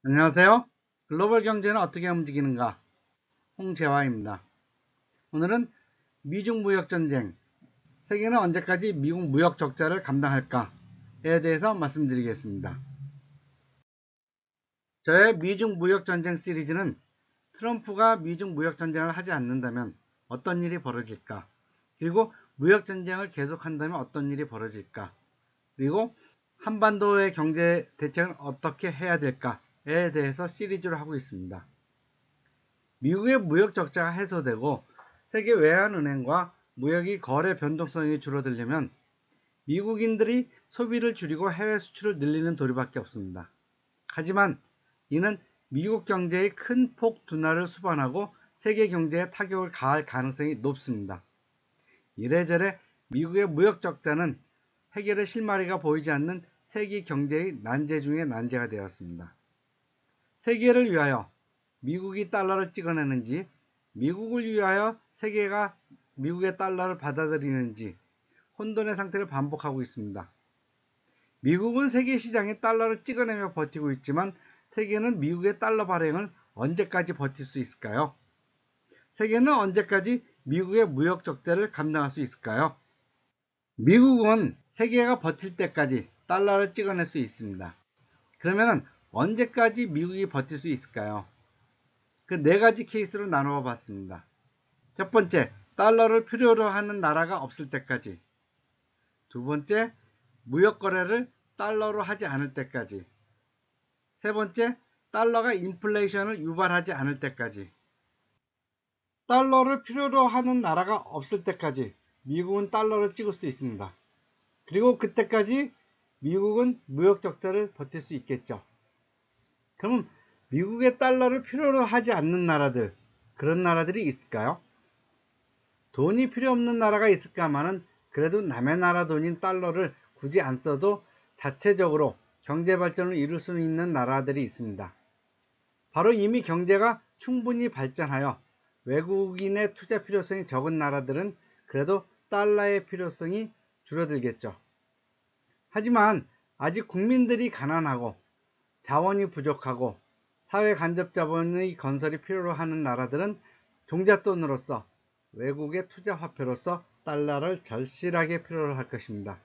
안녕하세요. 글로벌 경제는 어떻게 움직이는가? 홍재화입니다. 오늘은 미중 무역 전쟁, 세계는 언제까지 미국 무역 적자를 감당할까에 대해서 말씀드리겠습니다. 저의 미중 무역 전쟁 시리즈는 트럼프가 미중 무역 전쟁을 하지 않는다면 어떤 일이 벌어질까? 그리고 무역 전쟁을 계속한다면 어떤 일이 벌어질까? 그리고 한반도의 경제 대책은 어떻게 해야 될까에 대해서 시리즈로 하고 있습니다. 미국의 무역 적자가 해소되고 세계 외환은행과 무역이 거래 변동성이 줄어들려면 미국인들이 소비를 줄이고 해외 수출을 늘리는 도리밖에 없습니다. 하지만 이는 미국 경제의 큰 폭 둔화를 수반하고 세계 경제에 타격을 가할 가능성이 높습니다. 이래저래 미국의 무역 적자는 해결의 실마리가 보이지 않는 세계 경제의 난제 중의 난제가 되었습니다. 세계를 위하여 미국이 달러를 찍어내는지, 미국을 위하여 세계가 미국의 달러를 받아들이는지 혼돈의 상태를 반복하고 있습니다. 미국은 세계 시장에 달러를 찍어내며 버티고 있지만 세계는 미국의 달러 발행을 언제까지 버틸 수 있을까요? 세계는 언제까지 미국의 무역 적자를 감당할 수 있을까요? 미국은 세계가 버틸 때까지 달러를 찍어낼 수 있습니다. 그러면 언제까지 미국이 버틸 수 있을까요? 그 네 가지 케이스로 나누어 봤습니다. 첫 번째, 달러를 필요로 하는 나라가 없을 때까지. 두 번째, 무역 거래를 달러로 하지 않을 때까지. 세 번째, 달러가 인플레이션을 유발하지 않을 때까지. 달러를 필요로 하는 나라가 없을 때까지 미국은 달러를 찍을 수 있습니다. 그리고 그때까지 미국은 무역 적자를 버틸 수 있겠죠. 그럼 미국의 달러를 필요로 하지 않는 나라들, 그런 나라들이 있을까요? 돈이 필요 없는 나라가 있을까마는 그래도 남의 나라 돈인 달러를 굳이 안 써도 자체적으로 경제 발전을 이룰 수 있는 나라들이 있습니다. 바로 이미 경제가 충분히 발전하여 외국인의 투자 필요성이 적은 나라들은 그래도 달러의 필요성이 줄어들겠죠. 하지만 아직 국민들이 가난하고 자원이 부족하고 사회 간접 자본의 건설이 필요로 하는 나라들은 종잣돈으로서 외국의 투자 화폐로서 달러를 절실하게 필요로 할 것입니다.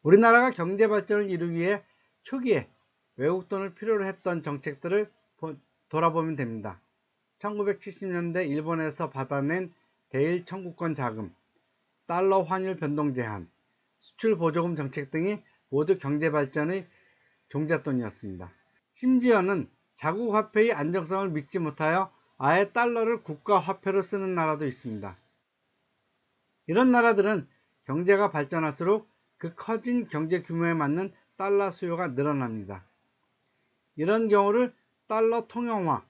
우리나라가 경제 발전을 이루기 위해 초기에 외국 돈을 필요로 했던 정책들을 돌아보면 됩니다. 1970년대 일본에서 받아낸 대일 청구권 자금, 달러 환율 변동 제한, 수출 보조금 정책 등이 모두 경제 발전의 종잣돈이었습니다. 심지어는 자국 화폐의 안정성을 믿지 못하여 아예 달러를 국가 화폐로 쓰는 나라도 있습니다. 이런 나라들은 경제가 발전할수록 그 커진 경제 규모에 맞는 달러 수요가 늘어납니다. 이런 경우를 달러 통용화,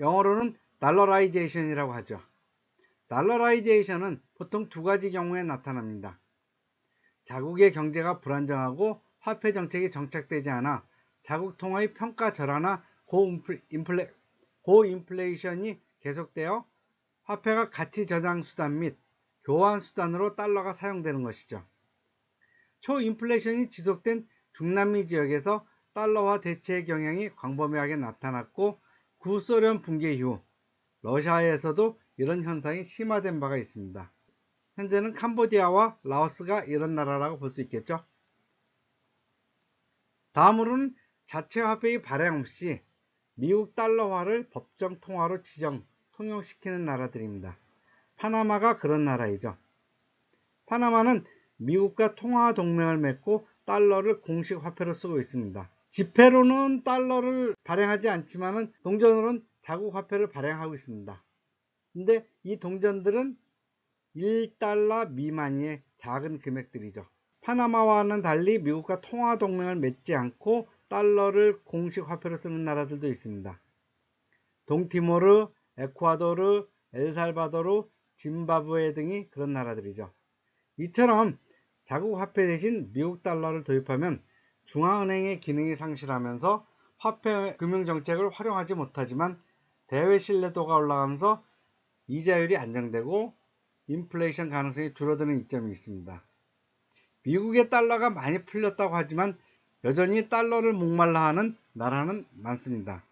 영어로는 달러라이제이션이라고 하죠. 달러라이제이션은 보통 두 가지 경우에 나타납니다. 자국의 경제가 불안정하고 화폐 정책이 정착되지 않아 자국 통화의 평가 절하나 고인플레이션이 계속되어 화폐가 가치 저장 수단 및 교환 수단으로 달러가 사용되는 것이죠. 초인플레이션이 지속된 중남미 지역에서 달러화 대체의 경향이 광범위하게 나타났고 구소련 붕괴 이후 러시아에서도 이런 현상이 심화된 바가 있습니다. 현재는 캄보디아와 라오스가 이런 나라라고 볼 수 있겠죠. 다음으로는 자체 화폐의 발행 없이 미국 달러화를 법정 통화로 통용시키는 나라들입니다. 파나마가 그런 나라이죠. 파나마는 미국과 통화 동맹을 맺고 달러를 공식 화폐로 쓰고 있습니다. 지폐로는 달러를 발행하지 않지만 동전으로는 자국 화폐를 발행하고 있습니다. 근데 이 동전들은 1달러 미만의 작은 금액들이죠. 파나마와는 달리 미국과 통화 동맹을 맺지 않고 달러를 공식 화폐로 쓰는 나라들도 있습니다. 동티모르, 에콰도르, 엘살바도르, 짐바브웨 등이 그런 나라들이죠. 이처럼 자국 화폐 대신 미국 달러를 도입하면 중앙은행의 기능이 상실하면서 화폐 금융정책을 활용하지 못하지만 대외 신뢰도가 올라가면서 이자율이 안정되고 인플레이션 가능성이 줄어드는 이점이 있습니다. 미국의 달러가 많이 풀렸다고 하지만 여전히 달러를 목말라 하는 나라는 많습니다.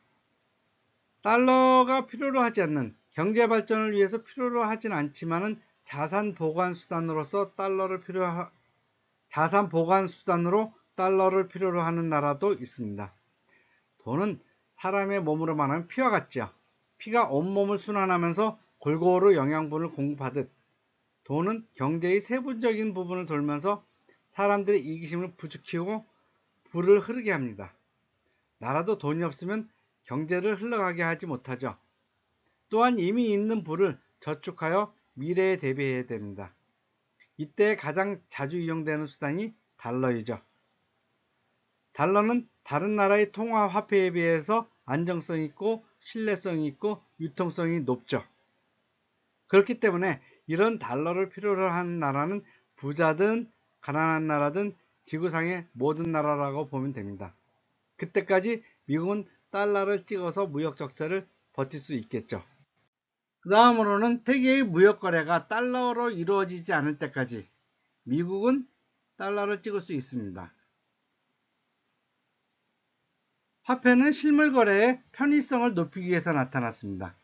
달러가 필요로 하지 않는 경제 발전을 위해서 필요로 하진 않지만은 자산 보관 수단으로 달러를 필요로 하는 나라도 있습니다. 돈은 사람의 몸으로 말하면 피와 같죠. 피가 온몸을 순환하면서 골고루 영양분을 공급하듯 돈은 경제의 세부적인 부분을 돌면서 사람들의 이기심을 부추기고 부를 흐르게 합니다. 나라도 돈이 없으면 경제를 흘러가게 하지 못하죠. 또한 이미 있는 부를 저축하여 미래에 대비해야 됩니다. 이때 가장 자주 이용되는 수단이 달러이죠. 달러는 다른 나라의 통화 화폐에 비해서 안정성이 있고 신뢰성이 있고 유통성이 높죠. 그렇기 때문에 이런 달러를 필요로 하는 나라는 부자든 가난한 나라든 지구상의 모든 나라라고 보면 됩니다. 그때까지 미국은 달러를 찍어서 무역 적자를 버틸 수 있겠죠. 그 다음으로는 세계의 무역 거래가 달러로 이루어지지 않을 때까지 미국은 달러를 찍을 수 있습니다. 화폐는 실물 거래의 편의성을 높이기 위해서 나타났습니다.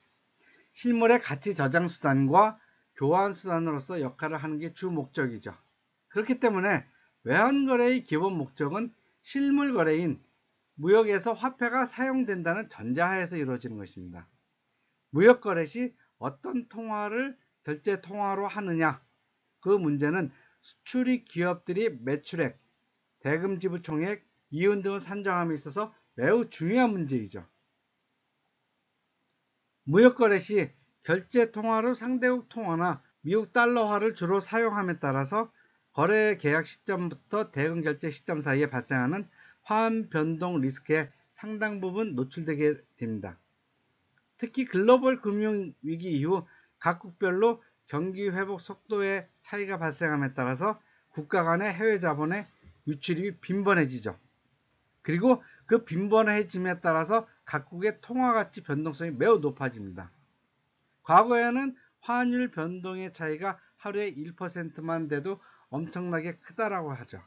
실물의 가치 저장 수단과 교환 수단으로서 역할을 하는 게 주 목적이죠. 그렇기 때문에 외환 거래의 기본 목적은 실물 거래인 무역에서 화폐가 사용된다는 전제하에서 이루어지는 것입니다. 무역 거래 시 어떤 통화를 결제 통화로 하느냐, 그 문제는 수출입 기업들이 매출액, 대금 지불 총액, 이윤 등을 산정함에 있어서 매우 중요한 문제이죠. 무역 거래 시 결제 통화로 상대국 통화나 미국 달러화를 주로 사용함에 따라서 거래 계약 시점부터 대금 결제 시점 사이에 발생하는 화환 변동 리스크에 상당 부분 노출되게 됩니다. 특히 글로벌 금융위기 이후 각국별로 경기 회복 속도의 차이가 발생함에 따라서 국가 간의 해외 자본의 유출입이 빈번해지죠. 그리고 그 빈번해짐에 따라서 각국의 통화가치 변동성이 매우 높아집니다. 과거에는 환율 변동의 차이가 하루에 1%만 돼도 엄청나게 크다라고 하죠.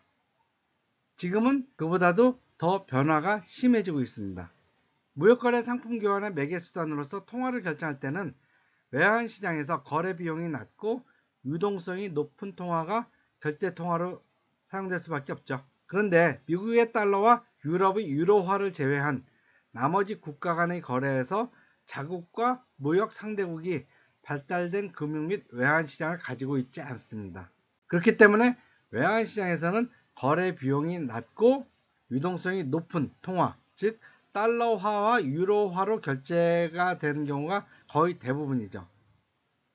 지금은 그보다도 더 변화가 심해지고 있습니다. 무역거래 상품 교환의 매개수단으로서 통화를 결정할 때는 외환시장에서 거래 비용이 낮고 유동성이 높은 통화가 결제 통화로 사용될 수밖에 없죠. 그런데 미국의 달러와 유럽의 유로화를 제외한 나머지 국가 간의 거래에서 자국과 무역 상대국이 발달된 금융 및 외환시장을 가지고 있지 않습니다. 그렇기 때문에 외환시장에서는 거래 비용이 낮고 유동성이 높은 통화, 즉 달러화와 유로화로 결제가 되는 경우가 거의 대부분이죠.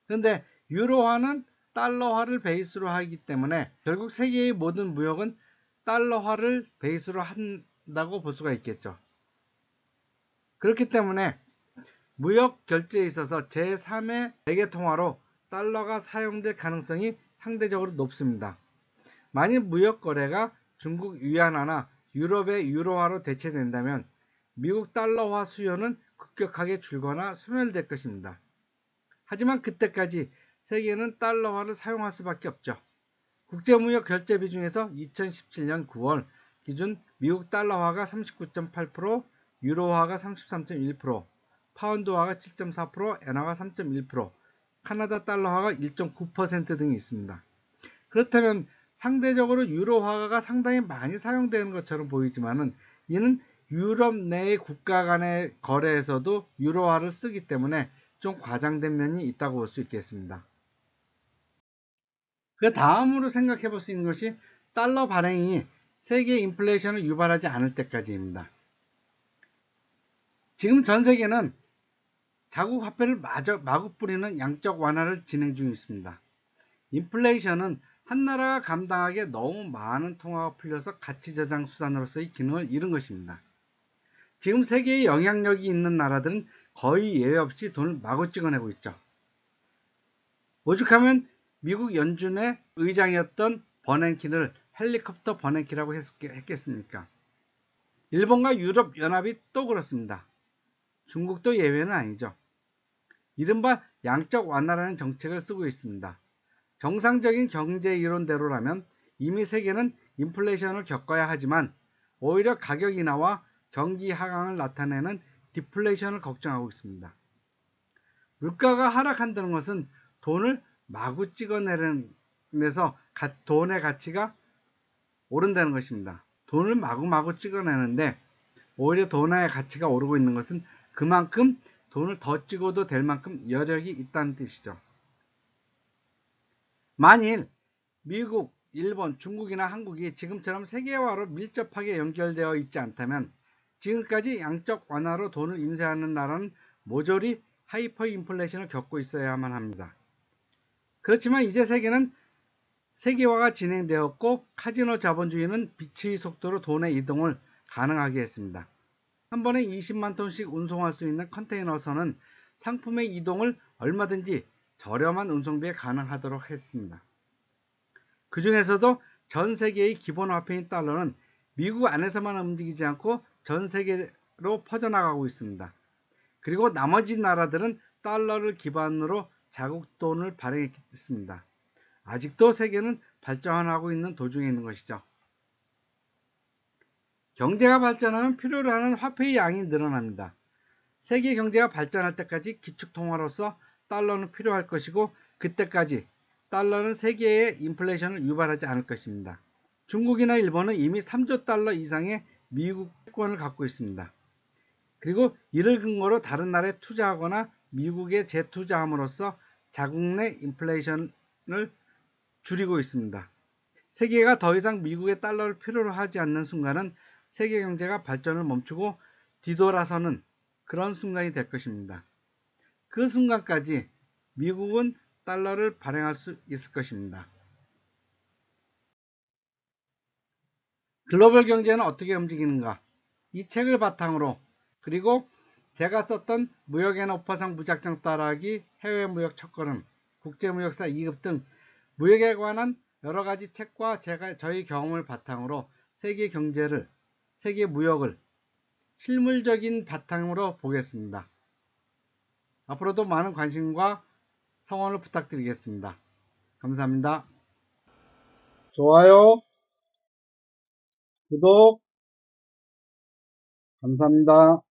그런데 유로화는 달러화를 베이스로 하기 때문에 결국 세계의 모든 무역은 달러화를 베이스로 한다고 볼 수가 있겠죠. 그렇기 때문에 무역 결제에 있어서 제3의 매개통화로 달러가 사용될 가능성이 상대적으로 높습니다. 만일 무역 거래가 중국 위안화나 유럽의 유로화로 대체된다면 미국 달러화 수요는 급격하게 줄거나 소멸될 것입니다. 하지만 그때까지 세계는 달러화를 사용할 수밖에 없죠. 국제무역 결제 비중에서 2017년 9월 기준 미국 달러화가 39.8%, 유로화가 33.1%, 파운드화가 7.4%, 엔화가 3.1%, 카나다 달러화가 1.9% 등이 있습니다. 그렇다면 상대적으로 유로화가 상당히 많이 사용되는 것처럼 보이지만은 이는 유럽 내의 국가 간의 거래에서도 유로화를 쓰기 때문에 좀 과장된 면이 있다고 볼 수 있겠습니다. 그 다음으로 생각해 볼 수 있는 것이 달러 발행이 세계 인플레이션을 유발하지 않을 때까지입니다. 지금 전 세계는 자국 화폐를 마구 뿌리는 양적 완화를 진행 중에 있습니다. 인플레이션은 한 나라가 감당하기에 너무 많은 통화가 풀려서 가치 저장 수단으로서의 기능을 잃은 것입니다. 지금 세계에 영향력이 있는 나라들은 거의 예외 없이 돈을 마구 찍어내고 있죠. 오죽하면 미국 연준의 의장이었던 버냉키를 헬리콥터 버냉키라고 했겠습니까? 일본과 유럽 연합이 또 그렇습니다. 중국도 예외는 아니죠. 이른바 양적 완화라는 정책을 쓰고 있습니다. 정상적인 경제 이론대로라면 이미 세계는 인플레이션을 겪어야 하지만 오히려 가격 인하와 경기 하강을 나타내는 디플레이션을 걱정하고 있습니다. 물가가 하락한다는 것은 돈을 마구 찍어내서 돈의 가치가 오른다는 것입니다. 돈을 마구마구 찍어내는데 오히려 돈의 가치가 오르고 있는 것은 그만큼 돈을 더 찍어도 될 만큼 여력이 있다는 뜻이죠. 만일 미국, 일본, 중국이나 한국이 지금처럼 세계화로 밀접하게 연결되어 있지 않다면 지금까지 양적 완화로 돈을 인쇄하는 나라는 모조리 하이퍼 인플레이션을 겪고 있어야만 합니다. 그렇지만 이제 세계는 세계화가 진행되었고 카지노 자본주의는 빛의 속도로 돈의 이동을 가능하게 했습니다. 한 번에 20만 톤씩 운송할 수 있는 컨테이너선은 상품의 이동을 얼마든지 저렴한 운송비에 가능하도록 했습니다. 그 중에서도 전 세계의 기본 화폐인 달러는 미국 안에서만 움직이지 않고 전 세계로 퍼져나가고 있습니다. 그리고 나머지 나라들은 달러를 기반으로 자국 돈을 발행했습니다. 아직도 세계는 발전하고 있는 도중에 있는 것이죠. 경제가 발전하면 필요로 하는 화폐의 양이 늘어납니다. 세계 경제가 발전할 때까지 기축통화로서 달러는 필요할 것이고 그때까지 달러는 세계의 인플레이션을 유발하지 않을 것입니다. 중국이나 일본은 이미 3조 달러 이상의 미국 채권을 갖고 있습니다. 그리고 이를 근거로 다른 나라에 투자하거나 미국에 재투자함으로써 자국 내 인플레이션을 줄이고 있습니다. 세계가 더 이상 미국의 달러를 필요로 하지 않는 순간은 세계 경제가 발전을 멈추고 뒤돌아서는 그런 순간이 될 것입니다. 그 순간까지 미국은 달러를 발행할 수 있을 것입니다. 글로벌 경제는 어떻게 움직이는가? 이 책을 바탕으로 그리고 제가 썼던 무역의 오파상 무작정 따라하기, 해외무역 첫걸음, 국제무역사 2급 등 무역에 관한 여러가지 책과 저희 경험을 바탕으로 세계 경제를, 세계 무역을 실물적인 바탕으로 보겠습니다. 앞으로도 많은 관심과 성원을 부탁드리겠습니다. 감사합니다. 좋아요, 구독, 감사합니다.